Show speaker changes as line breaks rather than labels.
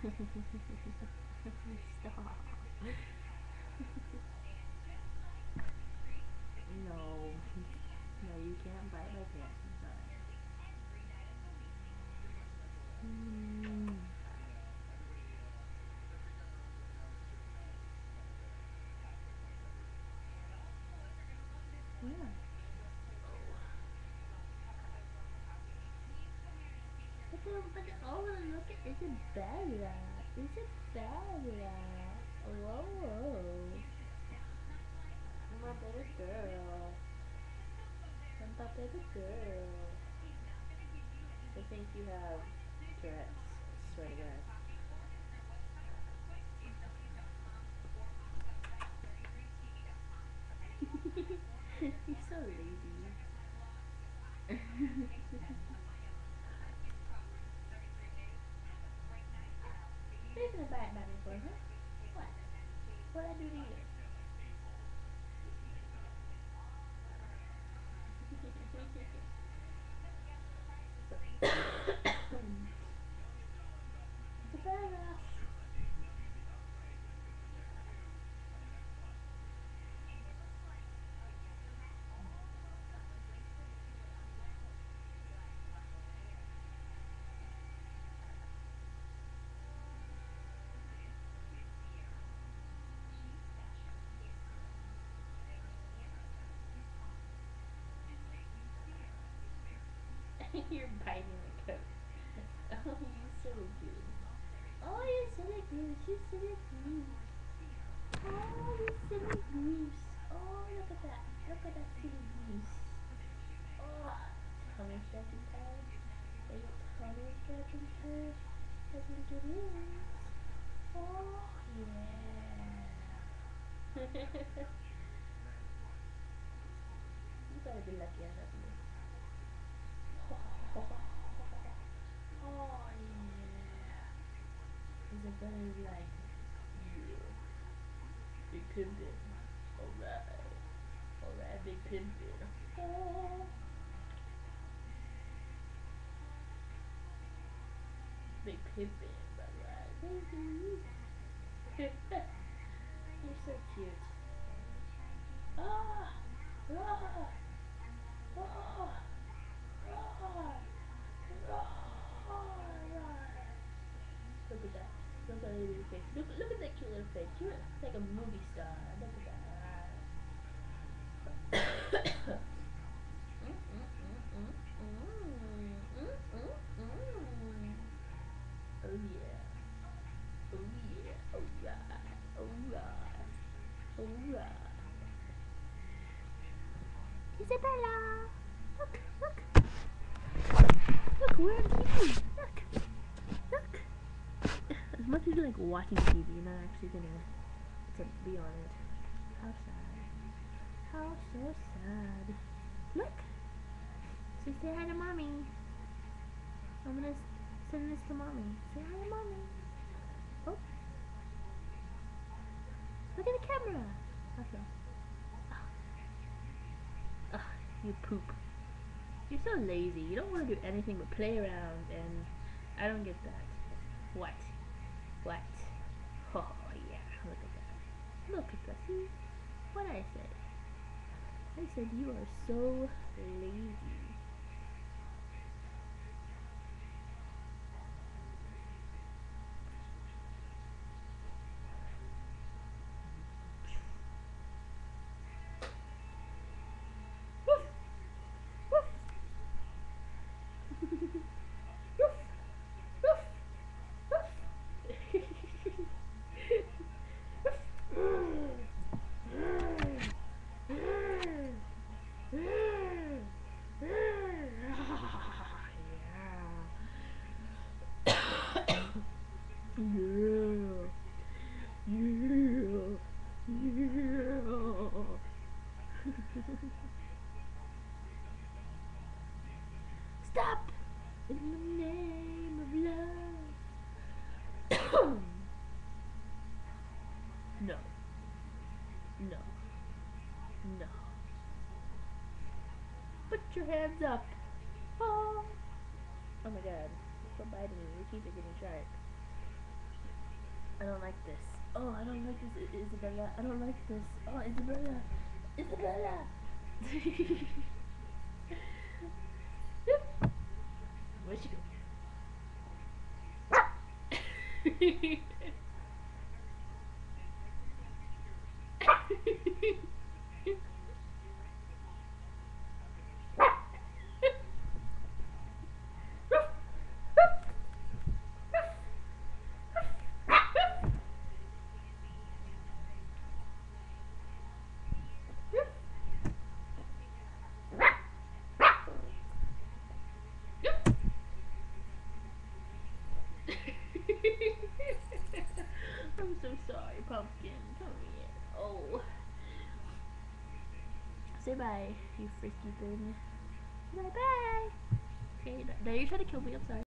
Stop. No. No, you can't bite my pants. I'm sorry. Yeah. Oh, look at Isabella. Isabella. Whoa. My baby girl. My baby girl. I think you have Tourette's. I swear to God. You're so lazy. You're gonna buy it back for her. What? What'd I do to you? Isabella. You're biting the coat. Oh, you silly goose. Oh, you silly goose. You silly goose. Oh, you silly goose. Oh, look at that. Look at that silly goose. Oh, tummy stretching time. Are you tummy stretching time? I think it is. Oh, yeah. You better be lucky I love you. Oh, yeah. Isabella's like, yeah, big pimpin'. Alright. Alright, big pimpin'. Oh, big pimpin', alright, baby. You're so cute. Ah! Ah! Ah! Ah! Look at that. Look at that little face. Look at that cute little face. You're like a movie star. Look at that. Oh yeah. Oh yeah. Alright. Alright. Alright. Isabella! Look, look! Look, where am I? Look! Look! As much as you like watching TV, you're not actually gonna be on it. How sad. How so sad. Look! So say hi to mommy. I'm gonna send this to mommy. Say hi to mommy. Oh. Look at the camera. Okay. Ugh, you poop. You're so lazy. You don't want to do anything but play around, and I don't get that. What? What? Oh, yeah. Look at that. Look at that. See? What I said? I said you are so lazy. Stop! In the name of love. No. No. No. Put your hands up. Oh. Oh my god. Stop biting me. Your teeth are getting sharp. don't like this. Oh, I don't like this, Isabella. I don't like this. Oh, Isabella. Isabella. Where'd she go? I'm so sorry, Pumpkin. Come here. Oh. Say bye, you frisky thing. Bye bye. Okay, now you're trying to kill me. I'm sorry.